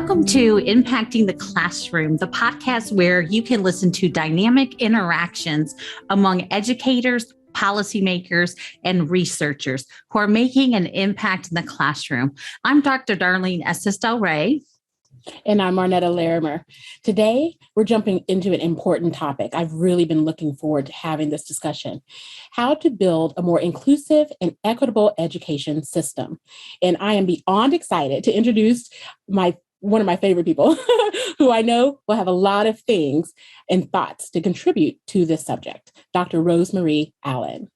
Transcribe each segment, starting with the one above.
Welcome to Impacting the Classroom, the podcast where you can listen to dynamic interactions among educators, policymakers, and researchers who are making an impact in the classroom. I'm Dr. Darlene Estes-Del Re. And I'm Marnetta Larrimer. Today, we're jumping into an important topic. I've really been looking forward to having this discussion: how to build a more inclusive and equitable education system. And I am beyond excited to introduce one of my favorite people who I know will have a lot of things and thoughts to contribute to this subject, Dr. Rosemarie Allen.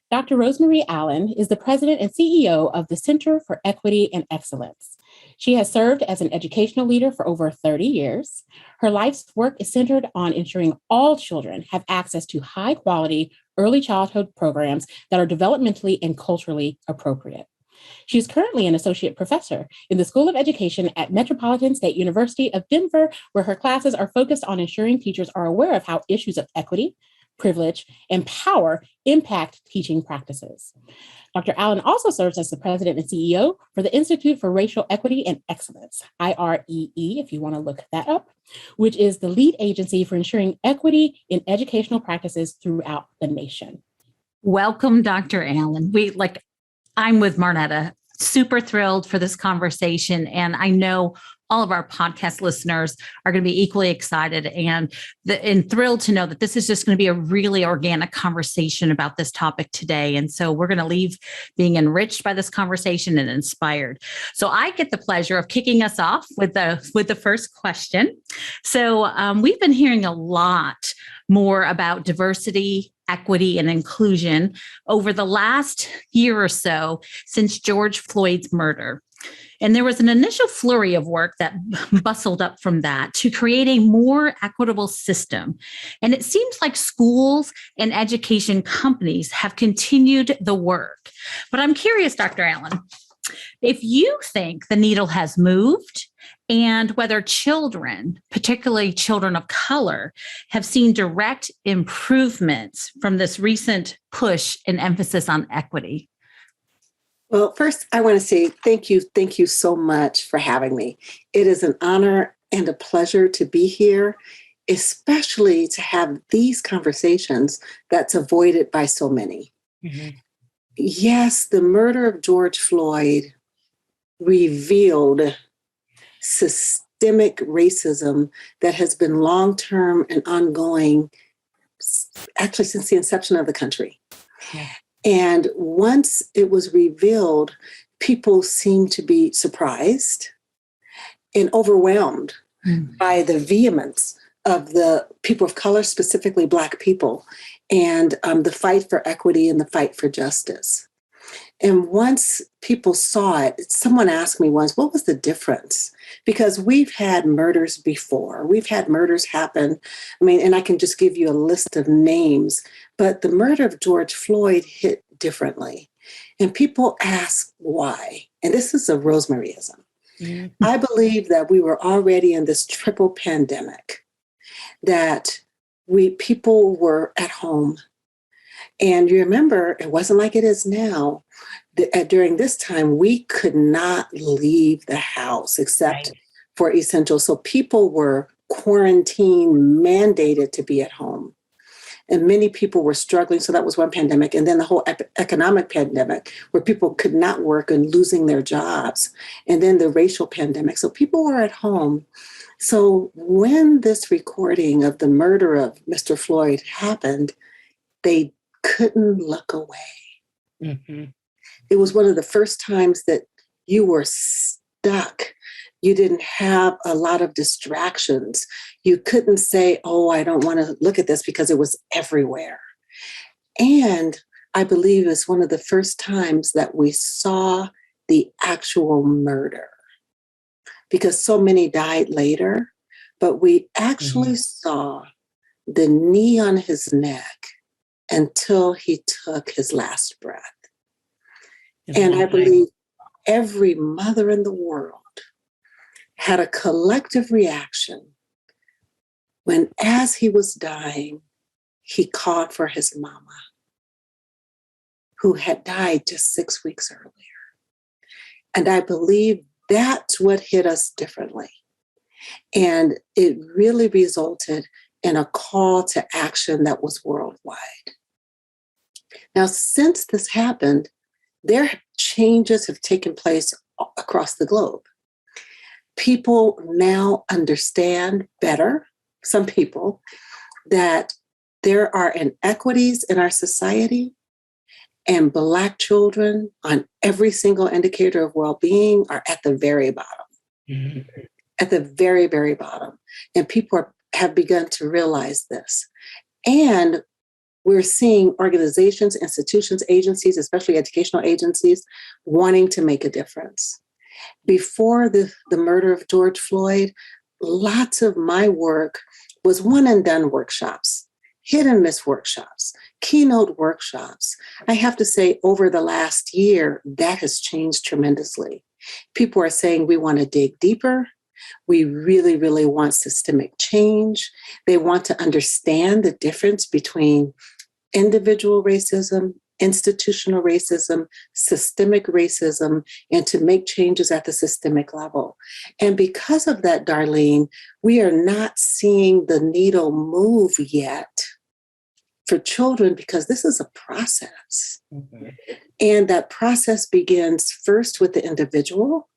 Dr. Rosemarie Allen is the president and CEO of the Center for Equity and Excellence. She has served as an educational leader for over 30 years. Her life's work is centered on ensuring all children have access to high-quality early childhood programs that are developmentally and culturally appropriate. She is currently an associate professor in the School of Education at Metropolitan State University of Denver, where her classes are focused on ensuring teachers are aware of how issues of equity, privilege, and power impact teaching practices. Dr. Allen also serves as the president and CEO for the Institute for Racial Equity and Excellence, IREE, if you want to look that up, which is the lead agency for ensuring equity in educational practices throughout the nation. Welcome, Dr. Allen. I'm with Marnetta, super thrilled for this conversation, and I know all of our podcast listeners are going to be equally excited and thrilled to know that this is just going to be a really organic conversation about this topic today. And so we're going to leave being enriched by this conversation and inspired. So I get the pleasure of kicking us off with the first question. So we've been hearing a lot more about diversity, equity, and inclusion over the last year or so since George Floyd's murder. And there was an initial flurry of work that bustled up from that to create a more equitable system. And it seems like schools and education companies have continued the work. But I'm curious, Dr. Allen, if you think the needle has moved and whether children, particularly children of color, have seen direct improvements from this recent push and emphasis on equity. Well, first, I want to say thank you. Thank you so much for having me. It is an honor and a pleasure to be here, especially to have these conversations that's avoided by so many. Mm-hmm. Yes, the murder of George Floyd revealed systemic racism that has been long-term and ongoing, actually since the inception of the country. Yeah. And once it was revealed, people seemed to be surprised and overwhelmed by the vehemence of the people of color, specifically Black people, and the fight for equity and the fight for justice. And once people saw it, someone asked me once, what was the difference? Because we've had murders before. We've had murders happen. And I can just give you a list of names, but the murder of George Floyd hit differently. And people ask why. And this is a Rosemarieism. Mm-hmm. I believe that we were already in this triple pandemic, that people were at home. And you remember, it wasn't like it is now. During this time, we could not leave the house except for essentials. So people were quarantined, mandated to be at home. And many people were struggling. So that was one pandemic. And then the whole economic pandemic, where people could not work and losing their jobs. And then the racial pandemic. So people were at home. So when this recording of the murder of Mr. Floyd happened, they couldn't look away. Mm-hmm. It was one of the first times that you were stuck. You didn't have a lot of distractions. You couldn't say, oh, I don't want to look at this, because it was everywhere. And I believe it's one of the first times that we saw the actual murder, because so many died later, but we actually saw the knee on his neck until he took his last breath. And I believe every mother in the world had a collective reaction when, as he was dying, he called for his mama, who had died just 6 weeks earlier. And I believe that's what hit us differently. And it really resulted in a call to action that was worldwide. Now, since this happened, changes have taken place across the globe. People now understand better, some people, that there are inequities in our society, and Black children on every single indicator of well-being are at the very bottom. Mm-hmm. At the very, very bottom. And people have begun to realize this. And we're seeing organizations, institutions, agencies, especially educational agencies, wanting to make a difference. Before the murder of George Floyd, lots of my work was one and done workshops, hit and miss workshops, keynote workshops. I have to say, over the last year, that has changed tremendously. People are saying we want to dig deeper. We really, really want systemic change. They want to understand the difference between individual racism, institutional racism, systemic racism, and to make changes at the systemic level. And because of that, Darlene, we are not seeing the needle move yet for children because this is a process. Mm-hmm. And that process begins first with the individual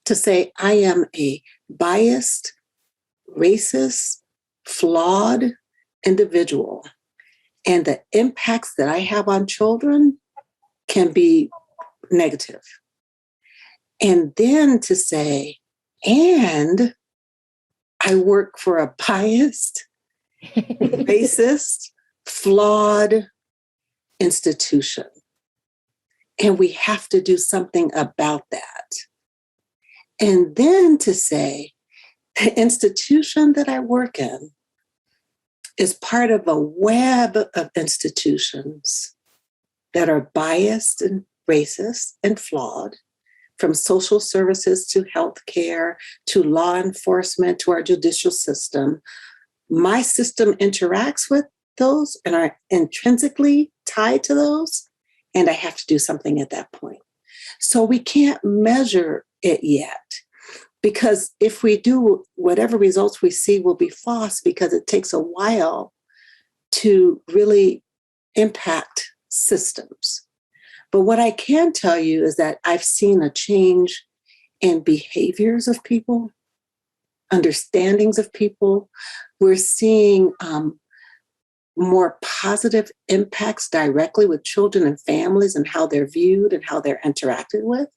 to say, I am a biased, racist, flawed individual. And the impacts that I have on children can be negative. And then to say, and I work for a biased, racist, flawed institution. And we have to do something about that. And then to say, the institution that I work in is part of a web of institutions that are biased and racist and flawed, from social services to healthcare, to law enforcement, to our judicial system. My system interacts with those and are intrinsically tied to those, and I have to do something at that point. So we can't measure it yet, because if we do, whatever results we see will be false, because it takes a while to really impact systems. But what I can tell you is that I've seen a change in behaviors of people, understandings of people. We're seeing more positive impacts directly with children and families and how they're viewed and how they're interacted with.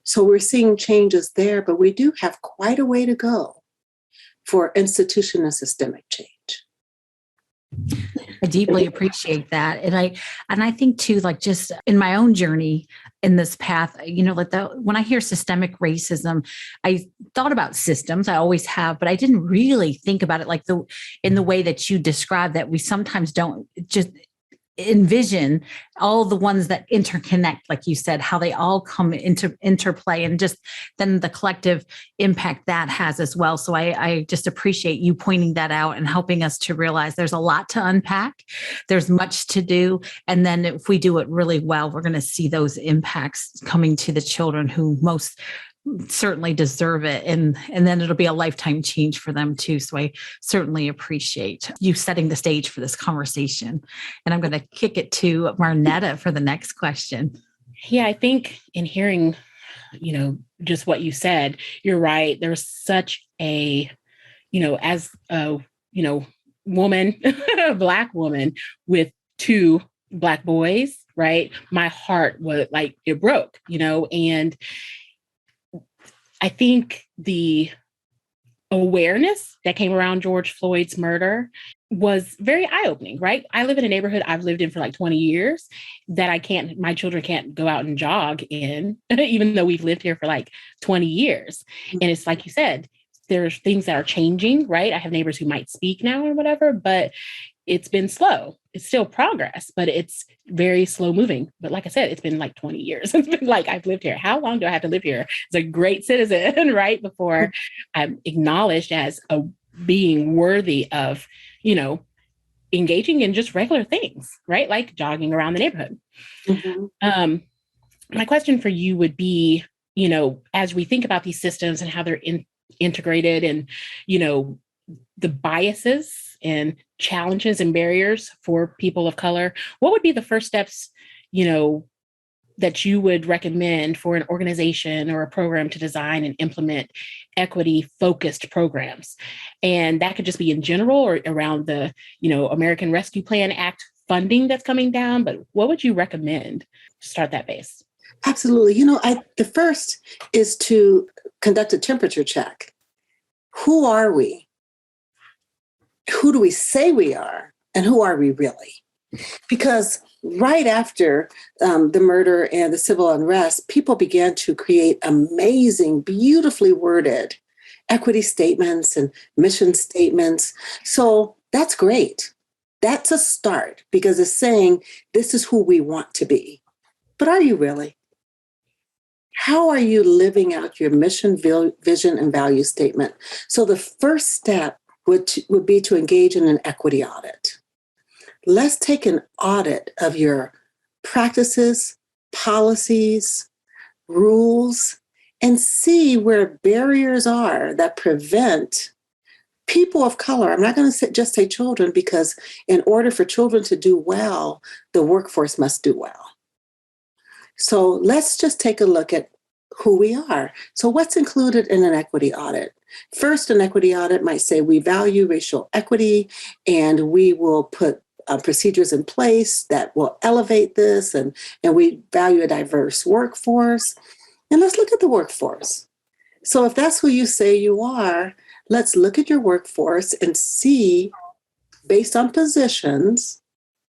So we're seeing changes there, but we do have quite a way to go for institutional and systemic change. I deeply appreciate that. And I think too, like just in my own journey in this path, when I hear systemic racism, I thought about systems. I always have, but I didn't really think about it in the way that you described, that we sometimes don't just envision all the ones that interconnect, like you said, how they all come into interplay, and just then the collective impact that has as well. So I just appreciate you pointing that out and helping us to realize there's a lot to unpack. There's much to do. And then if we do it really well, we're going to see those impacts coming to the children who most certainly deserve it. And then it'll be a lifetime change for them too. So I certainly appreciate you setting the stage for this conversation. And I'm going to kick it to Marnetta for the next question. Yeah, I think in hearing, just what you said, you're right. There's such a, as a, woman, a Black woman with two Black boys, right? My heart was like, it broke, and I think the awareness that came around George Floyd's murder was very eye-opening, right? I live in a neighborhood I've lived in for like 20 years that my children can't go out and jog in, even though we've lived here for like 20 years. And it's like you said, there's things that are changing, right? I have neighbors who might speak now or whatever, but it's been slow. It's still progress, but it's very slow moving. But like I said, it's been like 20 years. It's been like, I've lived here. How long do I have to live here as a great citizen, right? Before I'm acknowledged as a being worthy of, engaging in just regular things, right? Like jogging around the neighborhood. Mm-hmm. My question for you would be, as we think about these systems and how they're integrated and, the biases and challenges and barriers for people of color, what would be the first steps, that you would recommend for an organization or a program to design and implement equity-focused programs? And that could just be in general or around the, American Rescue Plan Act funding that's coming down. But what would you recommend to start that base? Absolutely. The first is to conduct a temperature check. Who are we? Who do we say we are? And who are we really? Because right after the murder and the civil unrest, people began to create amazing, beautifully worded equity statements and mission statements. So that's great. That's a start because it's saying this is who we want to be. But are you really? How are you living out your mission, vision, and value statement? So the first step would be to engage in an equity audit. Let's take an audit of your practices, policies, rules, and see where barriers are that prevent people of color. I'm not going to just say children, because in order for children to do well, the workforce must do well. So let's just take a look at who we are. So what's included in an equity audit? First, an equity audit might say we value racial equity and we will put procedures in place that will elevate this, and we value a diverse workforce. And let's look at the workforce. So if that's who you say you are, let's look at your workforce and see, based on positions,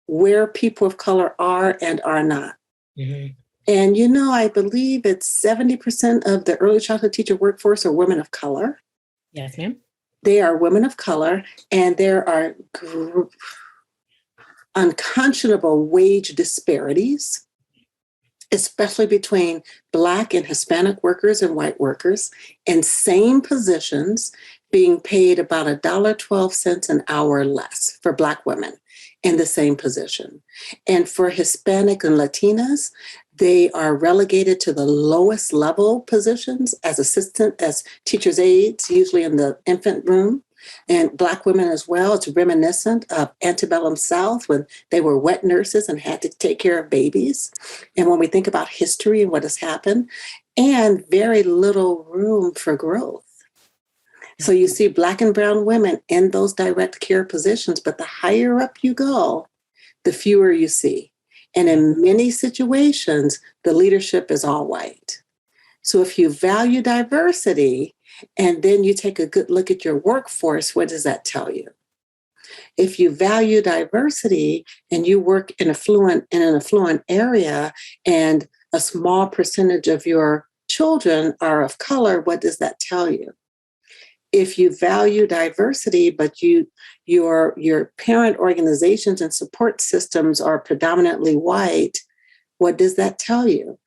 where people of color are and are not. Mm-hmm. And, I believe it's 70% of the early childhood teacher workforce are women of color. Yes, ma'am. They are women of color, and there are unconscionable wage disparities, especially between Black and Hispanic workers and white workers in same positions, being paid about $1.12 an hour less for Black women in the same position. And for Hispanic and Latinas, they are relegated to the lowest level positions as teachers' aides, usually in the infant room. And Black women as well. It's reminiscent of antebellum South when they were wet nurses and had to take care of babies. And when we think about history and what has happened, and very little room for growth. So you see Black and brown women in those direct care positions, but the higher up you go, the fewer you see. And in many situations, the leadership is all white. So if you value diversity, and then you take a good look at your workforce, what does that tell you? If you value diversity and you work in an affluent area and a small percentage of your children are of color, what does that tell you? If you value diversity, but your parent organizations and support systems are predominantly white, what does that tell you?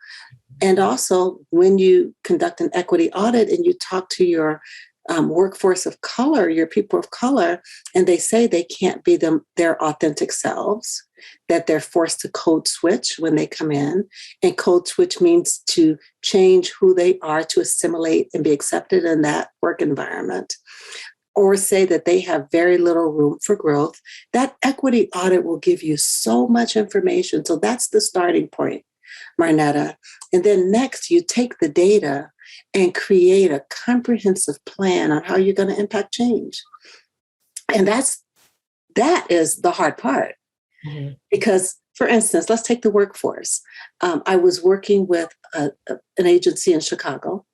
And also, when you conduct an equity audit and you talk to your workforce of color, your people of color, and they say they can't be their authentic selves, that they're forced to code switch when they come in. And code switch means to change who they are to assimilate and be accepted in that work environment, or say that they have very little room for growth. That equity audit will give you so much information. So that's the starting point, Marnetta. And then next, you take the data and create a comprehensive plan on how you're going to impact change. And that is the hard part. Mm-hmm. Because, for instance, let's take the workforce. I was working with an agency in Chicago,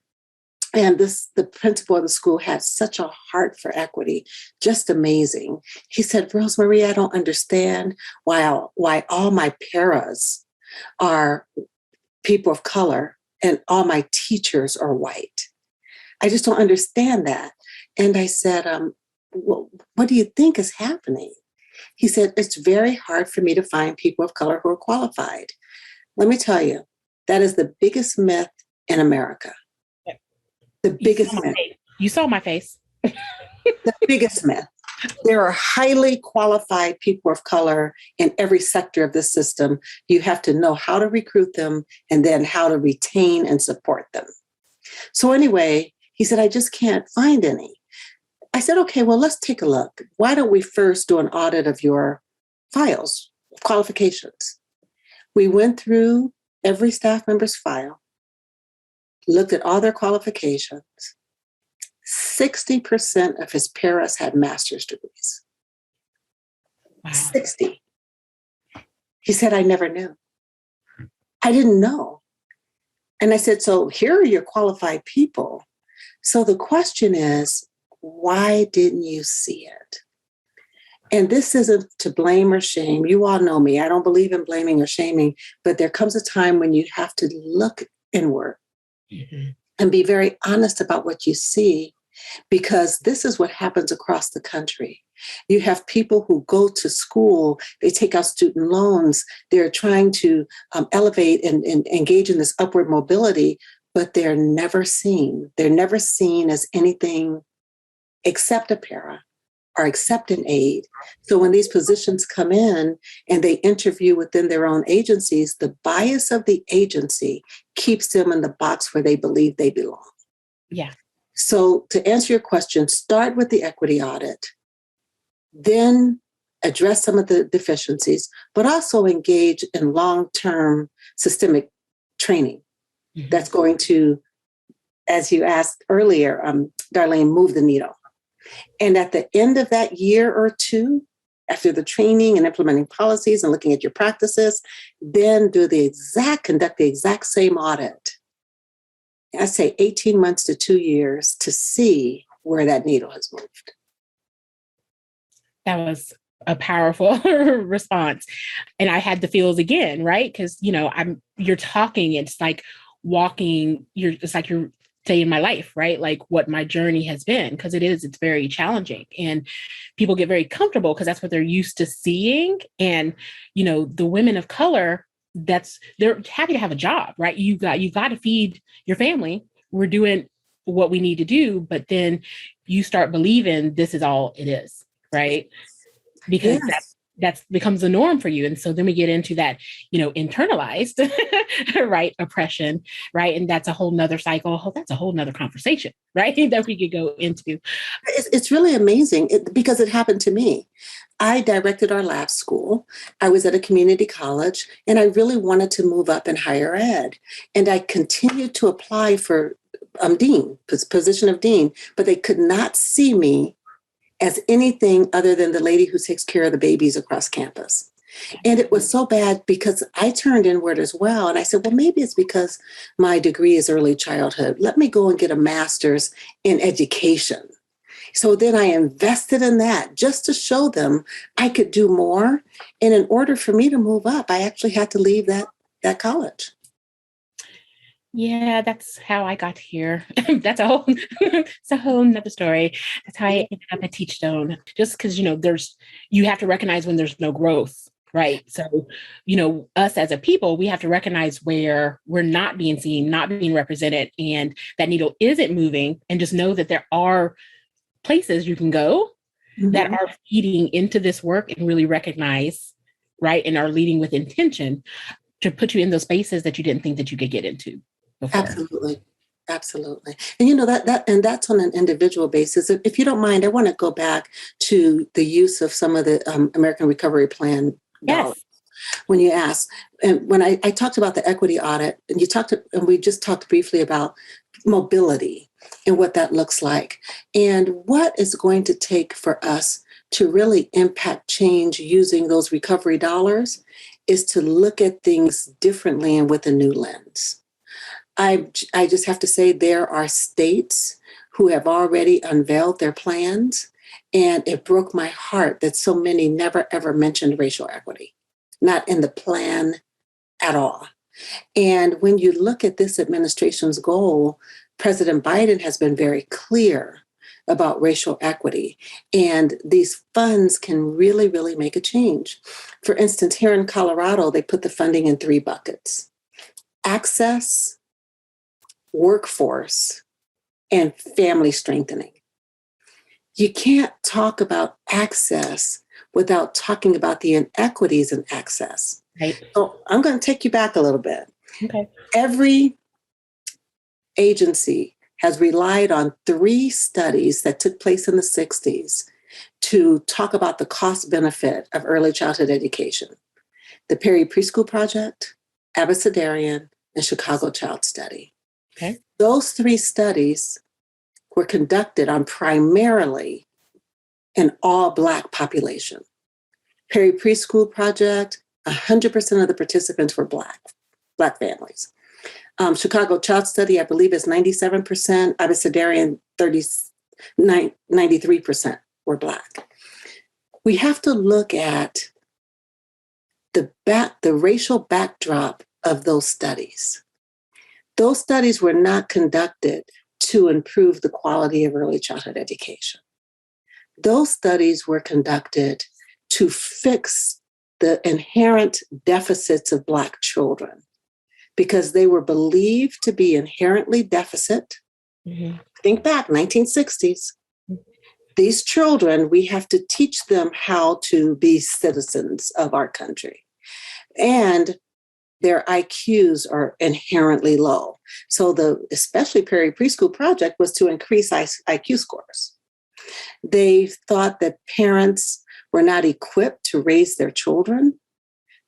and the principal of the school had such a heart for equity, just amazing. He said, Rosemarie, I don't understand why all my paras are people of color and all my teachers are white. I just don't understand that. And I said, well, what do you think is happening? He said, it's very hard for me to find people of color who are qualified. Let me tell you, that is the biggest myth in America. The biggest myth. You saw my face. The biggest myth. There are highly qualified people of color in every sector of the system. You have to know how to recruit them and then how to retain and support them. So anyway, he said, I just can't find any. I said, okay, well, let's take a look. Why don't we first do an audit of your files, qualifications? We went through every staff member's file, looked at all their qualifications. 60% of his paras had master's degrees. Wow. 60. He said, I never knew. I didn't know. And I said, so here are your qualified people. So the question is, why didn't you see it? And this isn't to blame or shame. You all know me. I don't believe in blaming or shaming, but there comes a time when you have to look inward and be very honest about what you see, because this is what happens across the country. You have people who go to school, they take out student loans, they're trying to elevate and engage in this upward mobility, but they're never seen. They're never seen as anything except a para or accept an aid. So when these positions come in and they interview within their own agencies, the bias of the agency keeps them in the box where they believe they belong. Yeah. So to answer your question, start with the equity audit, then address some of the deficiencies, but also engage in long-term systemic training that's going to, as you asked earlier, Darlene, move the needle. And at the end of that year or two, after the training and implementing policies and looking at your practices, then conduct the exact same audit. I say 18 months to 2 years to see where that needle has moved. That was a powerful response. And I had the feels again, right? Because, you're talking, it's like walking, it's like you're saying my life, right? Like what my journey has been, because it's very challenging. And people get very comfortable because that's what they're used to seeing. And, the women of color, they're happy to have a job, right? You got to feed your family. We're doing what we need to do, but then you start believing this is all it is, right? Because that becomes the norm for you. And so then we get into that, internalized, right, oppression, right? And that's a whole nother cycle. That's a whole nother conversation, right? That we could go into. It's really amazing because it happened to me. I directed our lab school. I was at a community college, and I really wanted to move up in higher ed. And I continued to apply for position of dean, but they could not see me as anything other than the lady who takes care of the babies across campus. And it was so bad because I turned inward as well. And I said, well, maybe it's because my degree is early childhood. Let me go and get a master's in education. So then I invested in that just to show them I could do more. And in order for me to move up, I actually had to leave that college. Yeah, that's how I got here. It's a whole nother story. That's how I ended up at Teachstone. Just because, you have to recognize when there's no growth, right? So, us as a people, we have to recognize where we're not being seen, not being represented, and that needle isn't moving, and just know that there are places you can go that are feeding into this work and really recognize, right, and are leading with intention to put you in those spaces that you didn't think that you could get into before. Absolutely. And and that's on an individual basis. If you don't mind, I want to go back to the use of some of the American Recovery Plan dollars. Yes. When you asked, and when I talked about the equity audit, and we just talked briefly about mobility and what that looks like, and what is going to take for us to really impact change using those recovery dollars is to look at things differently and with a new lens. I just have to say there are states who have already unveiled their plans, and it broke my heart that so many never ever mentioned racial equity, not in the plan at all. And when you look at this administration's goal, President Biden has been very clear about racial equity, and these funds can really, really make a change. For instance, here in Colorado, they put the funding in 3 buckets: access, workforce, and family strengthening. You can't talk about access without talking about the inequities in access. Right. So I'm going to take you back a little bit. Okay. Every agency has relied on 3 studies that took place in the 60s to talk about the cost benefit of early childhood education. The Perry Preschool Project, Abecedarian, and Chicago Child Study. Okay. Those 3 studies were conducted on primarily an all-Black population. Perry Preschool Project, 100% of the participants were Black families. Chicago Child Study, I believe, is 97%. Abecedarian, 93% were Black. We have to look at the racial backdrop of those studies. Those studies were not conducted to improve the quality of early childhood education. Those studies were conducted to fix the inherent deficits of Black children because they were believed to be inherently deficit. Mm-hmm. Think back, 1960s. These children, we have to teach them how to be citizens of our country. And their IQs are inherently low. So especially Perry Preschool Project was to increase IQ scores. They thought that parents were not equipped to raise their children,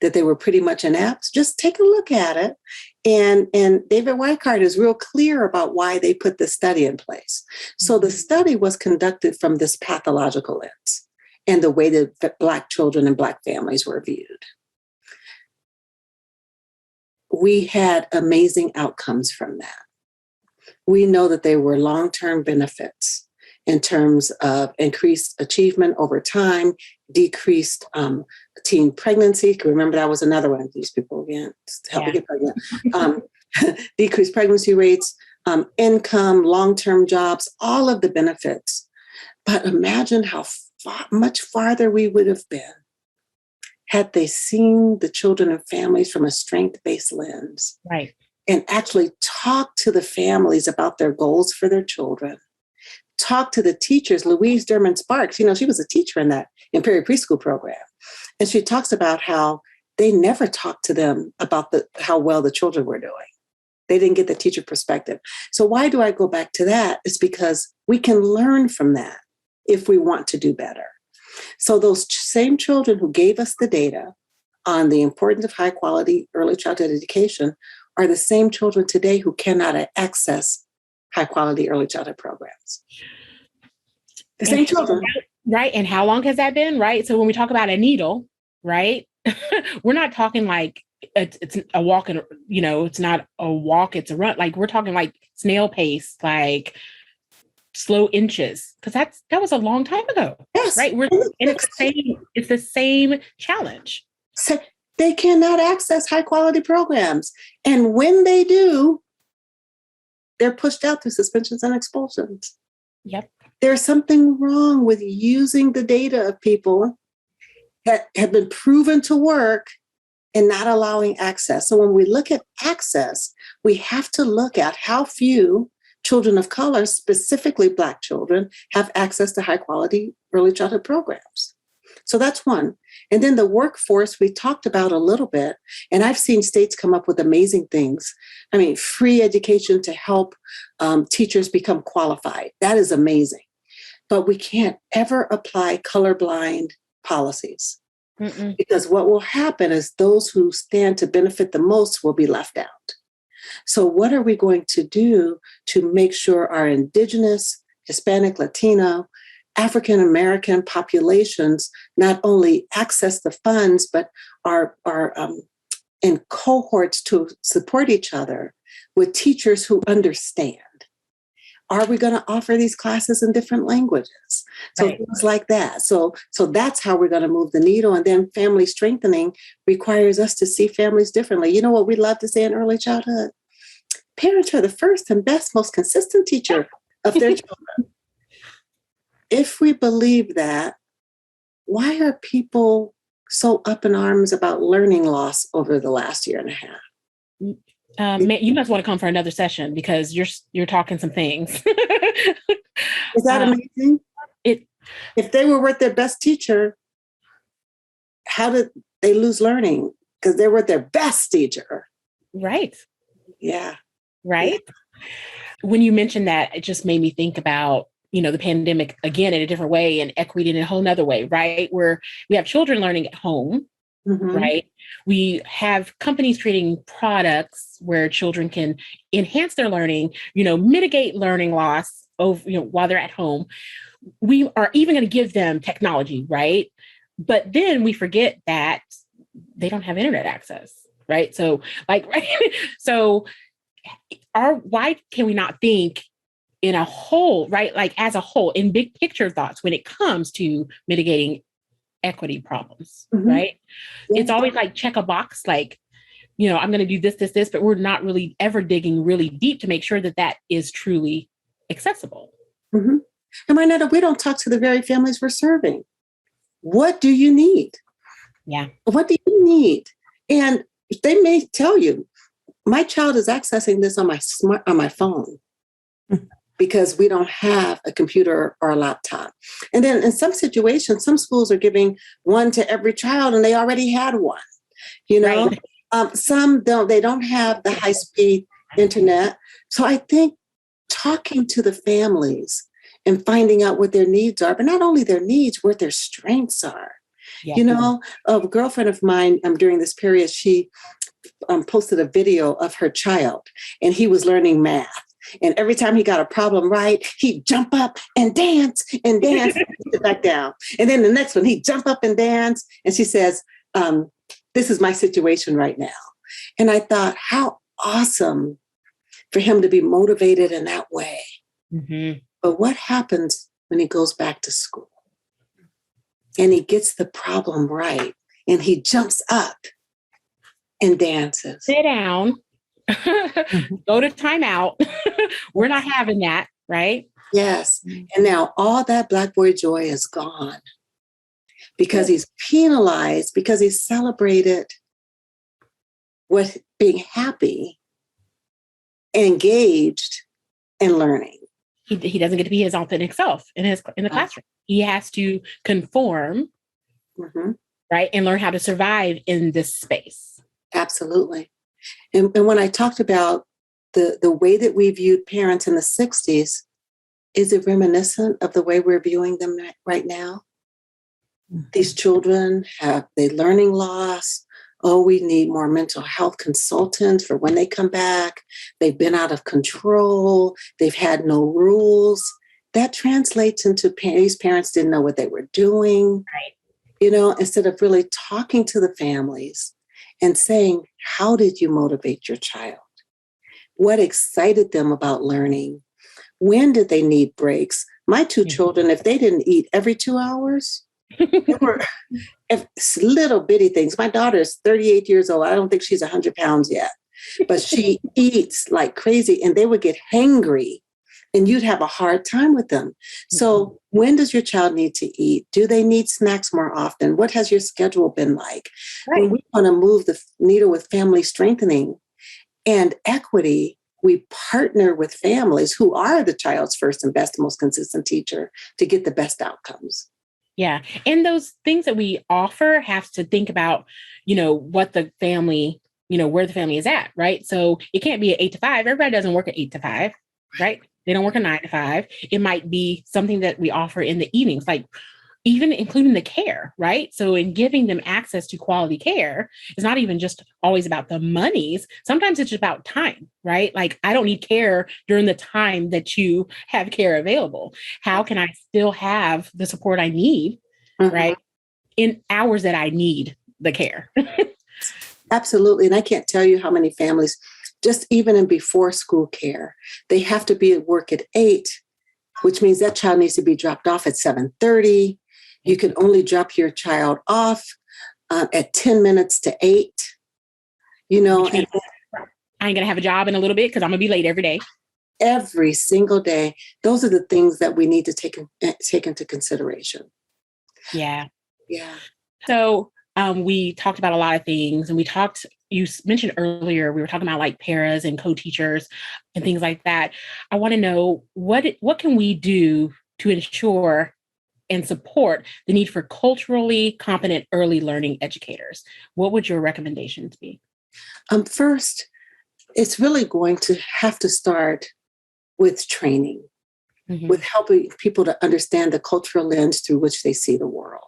that they were pretty much inept. Just take a look at it. And David Weikart is real clear about why they put this study in place. So the study was conducted from this pathological lens and the way that Black children and Black families were viewed. We had amazing outcomes from that. We know that there were long-term benefits in terms of increased achievement over time, decreased teen pregnancy. Remember, that was another one of these people, again, help me get pregnant. Decreased pregnancy rates, income, long-term jobs, all of the benefits. But imagine how much farther we would have been had they seen the children and families from a strength-based lens. Right. And actually talk to the families about their goals for their children. Talk to the teachers. Louise Derman Sparks, she was a teacher in Perry Preschool program. And she talks about how they never talked to them about how well the children were doing. They didn't get the teacher perspective. So why do I go back to that? It's because we can learn from that if we want to do better. So those same children who gave us the data on the importance of high quality early childhood education are the same children today who cannot access high quality early childhood programs. The same children. Right. And how long has that been? Right. So when we talk about a needle, right, we're not talking like it's a walk and, it's not a walk, it's a run. Like we're talking like snail pace, like slow inches, because that was a long time ago. Yes. Right. It's the same challenge. So they cannot access high quality programs. And when they do, they're pushed out through suspensions and expulsions. Yep. There's something wrong with using the data of people that have been proven to work and not allowing access. So when we look at access, we have to look at how few children of color, specifically Black children, have access to high quality early childhood programs. So that's one. And then the workforce we talked about a little bit, and I've seen states come up with amazing things. I mean, free education to help teachers become qualified. That is amazing. But we can't ever apply colorblind policies. Mm-mm. Because what will happen is those who stand to benefit the most will be left out. So what are we going to do to make sure our Indigenous, Hispanic, Latino, African American populations not only access the funds, but are in cohorts to support each other with teachers who understand? Are we going to offer these classes in different languages? So right. Things like that. So that's how we're going to move the needle. And then family strengthening requires us to see families differently. You know what we love to say in early childhood? Parents are the first and best, most consistent teacher of their children. If we believe that, why are people so up in arms about learning loss over the last year and a half? You must want to come for another session because you're talking some things. Is that amazing? If they were with their best teacher, how did they lose learning? Because they were their best teacher. Right. Yeah. Right. When you mentioned that, it just made me think about, the pandemic again in a different way and equity in a whole nother way, right? Where we have children learning at home, right? We have companies creating products where children can enhance their learning, mitigate learning loss while they're at home. We are even going to give them technology, right? But then we forget that they don't have internet access, right? So right? So why can we not think in a whole, right? Like as a whole, in big picture thoughts when it comes to mitigating equity problems, right? Yeah. It's always like check a box, like, I'm going to do this, but we're not really ever digging really deep to make sure that that is truly accessible. And Marnetta, we don't talk to the very families we're serving. What do you need? Yeah. What do you need? And they may tell you, my child is accessing this on my phone because we don't have a computer or a laptop. And then in some situations, some schools are giving one to every child and they already had one, Right. Some don't, they don't have the high-speed internet. So I think talking to the families and finding out what their needs are, but not only their needs, what their strengths are. Yeah. A girlfriend of mine during this period, she posted a video of her child and he was learning math. And every time he got a problem right, he'd jump up and dance and sit back down. And then the next one, he'd jump up and dance. And she says, this is my situation right now. And I thought, how awesome for him to be motivated in that way. But what happens when he goes back to school and he gets the problem right and he jumps up and dances? Sit down, go to timeout. We're not having that, right? Yes. And now all that Black boy joy is gone because he's penalized, because he's celebrated with being happy, engaged, and learning. He doesn't get to be his authentic self in the classroom. He has to conform, right? And learn how to survive in this space. Absolutely. And when I talked about the way that we viewed parents in the 60s, is it reminiscent of the way we're viewing them right now? These children have the learning loss. Oh, we need more mental health consultants for when they come back. They've been out of control. They've had no rules. That translates into these parents didn't know what they were doing. Right. Instead of really talking to the families and saying, how did you motivate your child? What excited them about learning? When did they need breaks? My two children, if they didn't eat every 2 hours, they were little bitty things. My daughter is 38 years old. I don't think she's 100 pounds yet, but she eats like crazy and they would get hangry and you'd have a hard time with them. So when does your child need to eat? Do they need snacks more often? What has your schedule been like? Right. When we want to move the needle with family strengthening and equity, we partner with families who are the child's first and best, most consistent teacher to get the best outcomes. Yeah. And those things that we offer have to think about, what the family, where the family is at, right? So it can't be an 8 to 5. Everybody doesn't work at 8 to 5, right? They don't work a 9 to 5. It might be something that we offer in the evenings, like even including the care, right? So in giving them access to quality care, it's not even just always about the monies. Sometimes it's just about time, right? Like I don't need care during the time that you have care available. How can I still have the support I need, right? In hours that I need the care. Absolutely. And I can't tell you how many families, just even in before school care, they have to be at work at 8, which means that child needs to be dropped off at 7:30. You can only drop your child off at 10 minutes to 8, And I ain't going to have a job in a little bit because I'm going to be late every day. Every single day. Those are the things that we need to take into consideration. Yeah. Yeah. So we talked about a lot of things and you mentioned earlier, we were talking about like paras and co-teachers and things like that. I want to know what can we do to ensure and support the need for culturally competent early learning educators? What would your recommendations be? First, it's really going to have to start with training, with helping people to understand the cultural lens through which they see the world.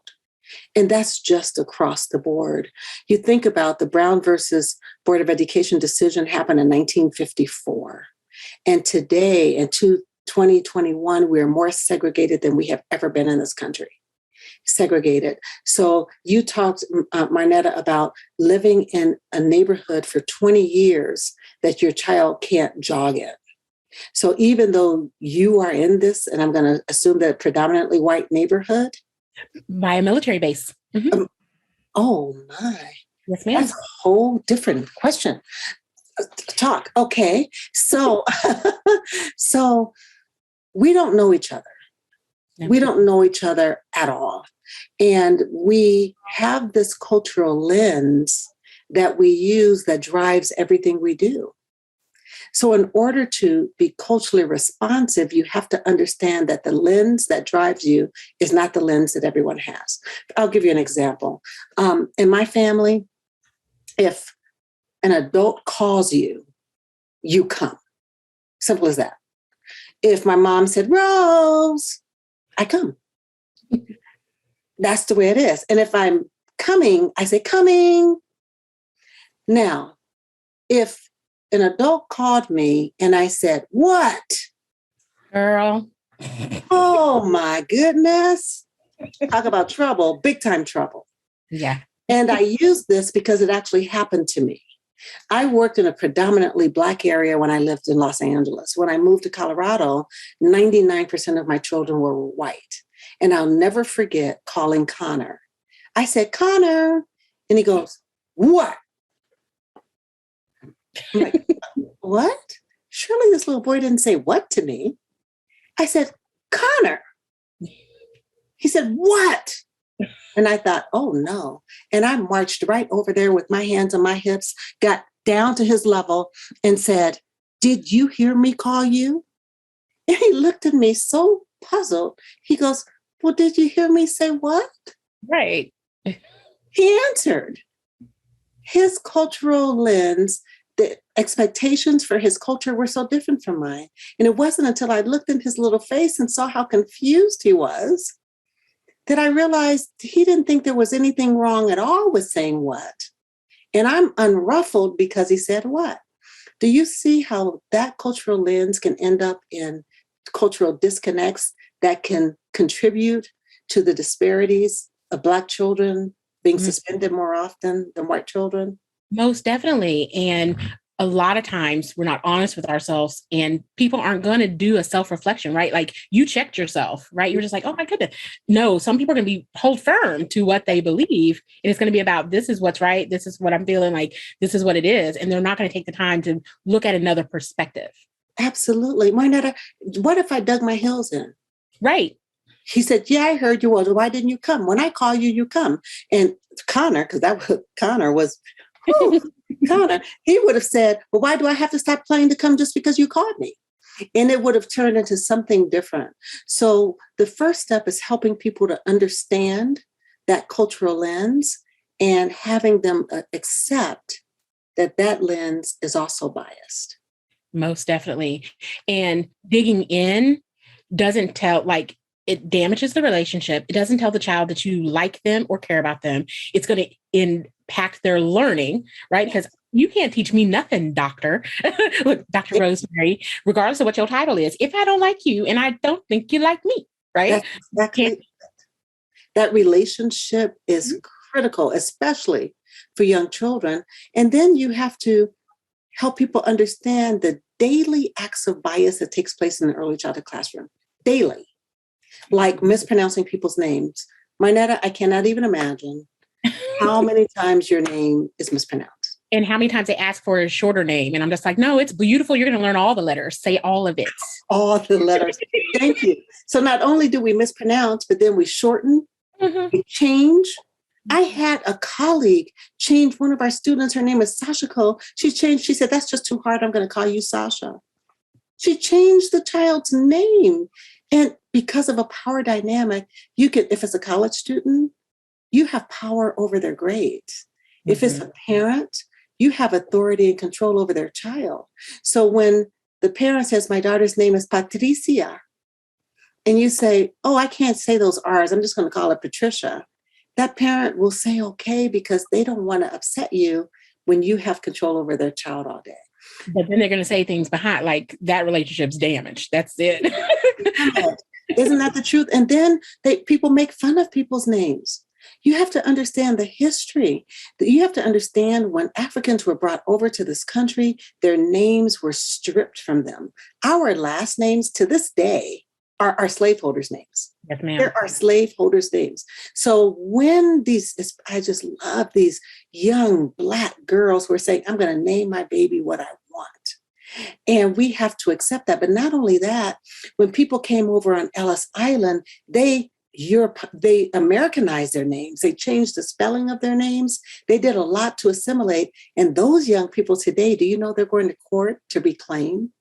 And that's just across the board. You think about the Brown versus Board of Education decision happened in 1954. And today, in 2021, we're more segregated than we have ever been in this country. Segregated. So you talked, Marnetta, about living in a neighborhood for 20 years that your child can't jog in. So even though you are in this, and I'm going to assume that predominantly white neighborhood. By a military base. Oh my. Yes, ma'am. That's a whole different question. Talk. Okay. So, so we don't know each other. We don't know each other at all. And we have this cultural lens that we use that drives everything we do. So in order to be culturally responsive, you have to understand that the lens that drives you is not the lens that everyone has. I'll give you an example. In my family, if an adult calls you, you come. Simple as that. If my mom said, Rose, I come. That's the way it is. And if I'm coming, I say coming. Now, if an adult called me and I said, what? Girl. Oh my goodness. Talk about trouble, big time trouble. Yeah. And I use this because it actually happened to me. I worked in a predominantly Black area when I lived in Los Angeles. When I moved to Colorado, 99% of my children were white. And I'll never forget calling Connor. I said, Connor. And he goes, what? I'm like, what? Surely this little boy didn't say what to me. I said, Connor. He said, what? And I thought, oh no. And I marched right over there with my hands on my hips, got down to his level and said, did you hear me call you? And he looked at me so puzzled. He goes, well, did you hear me say what? Right. He answered. His cultural lens, the expectations for his culture were so different from mine. And it wasn't until I looked in his little face and saw how confused he was that I realized he didn't think there was anything wrong at all with saying what. And I'm unruffled because he said what? Do you see how that cultural lens can end up in cultural disconnects that can contribute to the disparities of Black children being suspended more often than white children? Most definitely. And a lot of times we're not honest with ourselves and people aren't going to do a self-reflection, right? Like you checked yourself, right? You're just like, oh my goodness. No, some people are going to be hold firm to what they believe. And it's going to be about, this is what's right. This is what I'm feeling like. This is what it is. And they're not going to take the time to look at another perspective. Absolutely. Marnetta, what if I dug my heels in? Right. He said, yeah, I heard you. Well, why didn't you come? When I call you, you come. And Connor, because Connor was, Connor, he would have said, well, why do I have to stop playing to come just because you called me? And it would have turned into something different. So the first step is helping people to understand that cultural lens and having them accept that that lens is also biased. Most definitely. And digging in doesn't tell, like, it damages the relationship. It doesn't tell the child that you like them or care about them. It's going to impact their learning, right? Because you can't teach me nothing, doctor. Look, Dr. Rosemarie, regardless of what your title is, if I don't like you and I don't think you like me, right? That's exactly. That relationship is critical, especially for young children. And then you have to help people understand the daily acts of bias that takes place in the early childhood classroom. Daily. Like mispronouncing people's names. Marnetta, I cannot even imagine how many times your name is mispronounced. And how many times they ask for a shorter name. And I'm just like, no, it's beautiful. You're going to learn all the letters. Say all of it. All the letters. Thank you. So not only do we mispronounce, but then we shorten, we change. I had a colleague change one of our students. Her name is Sashiko. She said, that's just too hard. I'm going to call you Sasha. She changed the child's name. And because of a power dynamic, you can, if it's a college student, you have power over their grades. If it's a parent, you have authority and control over their child. So when the parent says, my daughter's name is Patricia, and you say, oh, I can't say those R's, I'm just going to call her Patricia, that parent will say, okay, because they don't want to upset you when you have control over their child all day. But then they're going to say things behind, like that relationship's damaged. That's it. Isn't that the truth? And then people make fun of people's names. You have to understand the history. You have to understand when Africans were brought over to this country, their names were stripped from them. Our last names to this day are our slaveholders' names. Yes, ma'am. There are slaveholders' names. So when I just love these young Black girls who are saying, I'm going to name my baby what I want. And we have to accept that. But not only that, when people came over on Ellis Island, they Americanized their names. They changed the spelling of their names. They did a lot to assimilate. And those young people today, do you know they're going to court to reclaim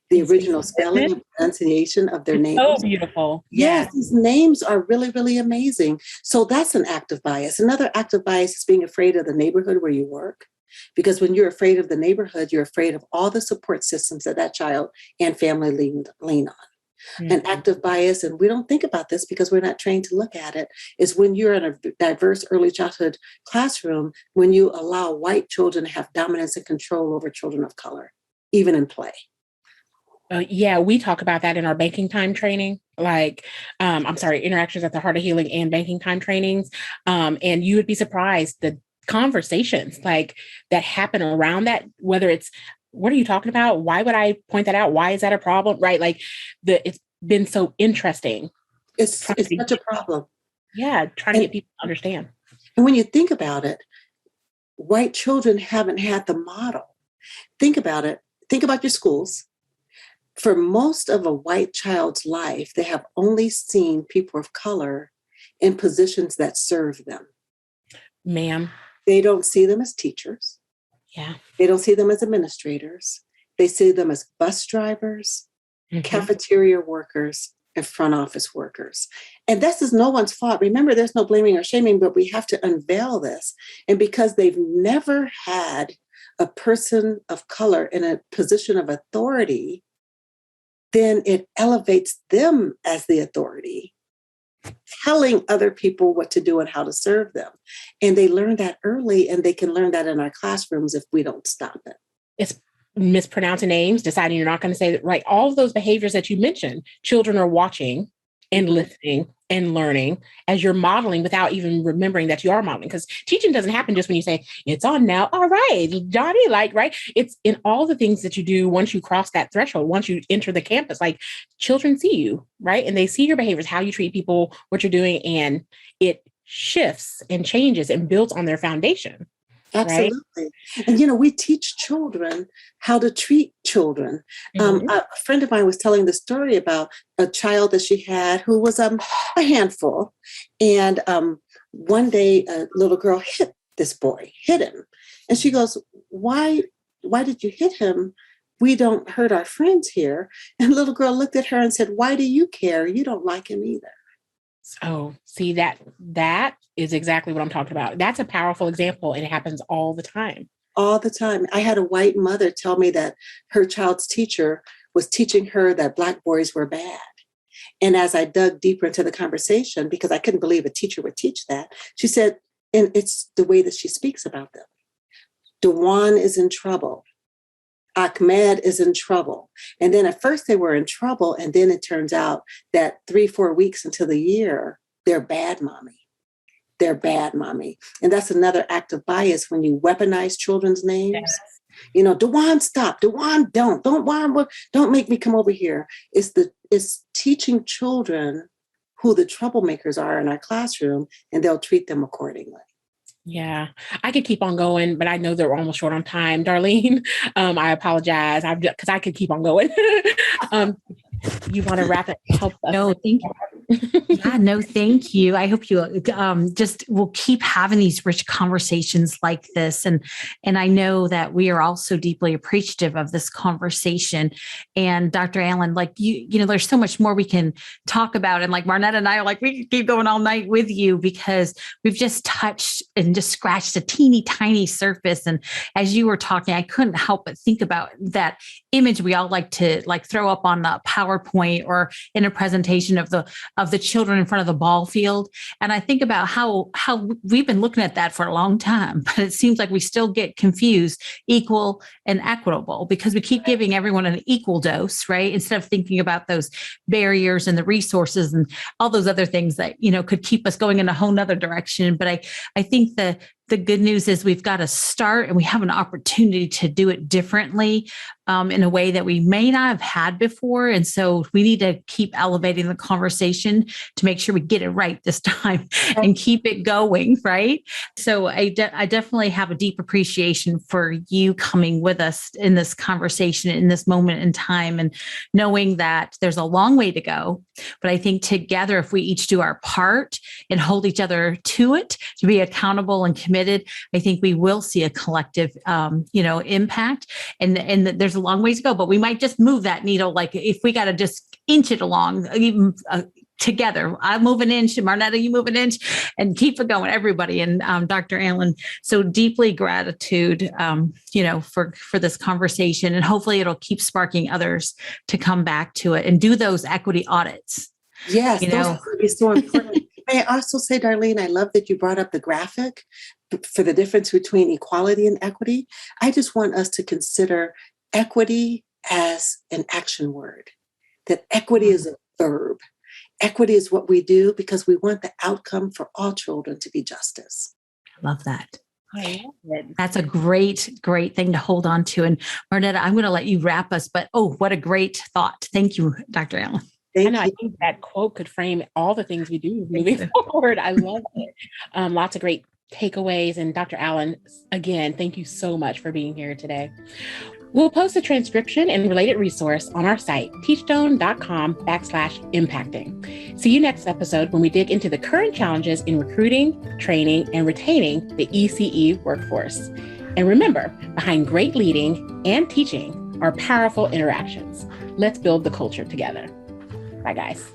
the original spelling and pronunciation of their names? So beautiful. Yes, these names are really, really amazing. So that's an act of bias. Another act of bias is being afraid of the neighborhood where you work. Because when you're afraid of the neighborhood, you're afraid of all the support systems that child and family lean on. Mm-hmm. An act of bias, and we don't think about this because we're not trained to look at it, is when you're in a diverse early childhood classroom, when you allow white children to have dominance and control over children of color, even in play. We talk about that in our banking time training, interactions at the Heart of Healing and banking time trainings. And you would be surprised the conversations like that happen around that, whether it's, what are you talking about? Why would I point that out? Why is that a problem? Right? Like it's been so interesting. It's such a problem. Yeah. Trying to get people to understand. And when you think about it, white children haven't had the model. Think about it. Think about your schools. For most of a white child's life, they have only seen people of color in positions that serve them. Ma'am. They don't see them as teachers. Yeah. They don't see them as administrators. They see them as bus drivers, cafeteria workers, and front office workers. And this is no one's fault. Remember, there's no blaming or shaming, but we have to unveil this. And because they've never had a person of color in a position of authority, then it elevates them as the authority, telling other people what to do and how to serve them. And they learn that early, and they can learn that in our classrooms if we don't stop it. It's mispronouncing names, deciding you're not going to say that right. All of those behaviors that you mentioned, children are watching and listening and learning as you're modeling without even remembering that you are modeling. Because teaching doesn't happen just when you say, it's on now. All right, Johnny, right? It's in all the things that you do once you cross that threshold, once you enter the campus, like children see you, right? And they see your behaviors, how you treat people, what you're doing, and it shifts and changes and builds on their foundation. Absolutely. Right? And, we teach children how to treat children. A friend of mine was telling the story about a child that she had who was a handful. And one day a little girl hit him. And she goes, why did you hit him? We don't hurt our friends here. And the little girl looked at her and said, why do you care? You don't like him either. Oh, see, that is exactly what I'm talking about. That's a powerful example, and it happens all the time. All the time. I had a white mother tell me that her child's teacher was teaching her that Black boys were bad. And as I dug deeper into the conversation, because I couldn't believe a teacher would teach that, she said, and it's the way that she speaks about them. Dewan is in trouble. Ahmed is in trouble. And then at first they were in trouble. And then it turns out that 3-4 weeks into the year, they're bad mommy. They're bad mommy. And that's another act of bias when you weaponize children's names. Yes. Dewan, stop. Dewan, don't make me come over here. It's teaching children who the troublemakers are in our classroom, and they'll treat them accordingly. Yeah, I could keep on going, but I know that we're almost short on time. Darlene, I apologize because I could keep on going. You want to wrap it? Help us. No, thank you. Yeah, no, thank you. I hope you just will keep having these rich conversations like this. And I know that we are all so deeply appreciative of this conversation. And Dr. Allen, like there's so much more we can talk about. And like Marnetta and I are like, we can keep going all night with you because we've just touched and just scratched a teeny tiny surface. And as you were talking, I couldn't help but think about that image we all like to throw up on the PowerPoint or in a presentation of the children in front of the ball field. And I think about how we've been looking at that for a long time, but it seems like we still get confused equal and equitable because we keep giving everyone an equal dose, right? Instead of thinking about those barriers and the resources and all those other things that, could keep us going in a whole nother direction. But I think the good news is we've got to start and we have an opportunity to do it differently in a way that we may not have had before. And so we need to keep elevating the conversation to make sure we get it right this time and keep it going, right? So I definitely have a deep appreciation for you coming with us in this conversation in this moment in time and knowing that there's a long way to go. But I think together, if we each do our part and hold each other to it, to be accountable and committed, I think we will see a collective, impact. And there's a long ways to go, but we might just move that needle. Like if we got to just inch it along, even together, I move an inch, Marnetta, you move an inch, and keep it going, everybody. And Dr. Allen, so deeply gratitude, for this conversation, and hopefully it'll keep sparking others to come back to it and do those equity audits. Yes, those are so important. May I also say, Darlene, I love that you brought up the graphic for the difference between equality and equity. I just want us to consider equity as an action word, that equity is a verb. Equity is what we do because we want the outcome for all children to be justice. I love that. I love it. That's a great, great thing to hold on to. And Marnetta, I'm going to let you wrap us, but what a great thought. Thank you, Dr. Allen. I think that quote could frame all the things we do moving forward. I love it. Lots of great takeaways. And Dr. Allen, again, thank you so much for being here today. We'll post a transcription and related resource on our site, teachstone.com/impacting. See you next episode when we dig into the current challenges in recruiting, training, and retaining the ECE workforce. And remember, behind great leading and teaching are powerful interactions. Let's build the culture together. Bye, guys.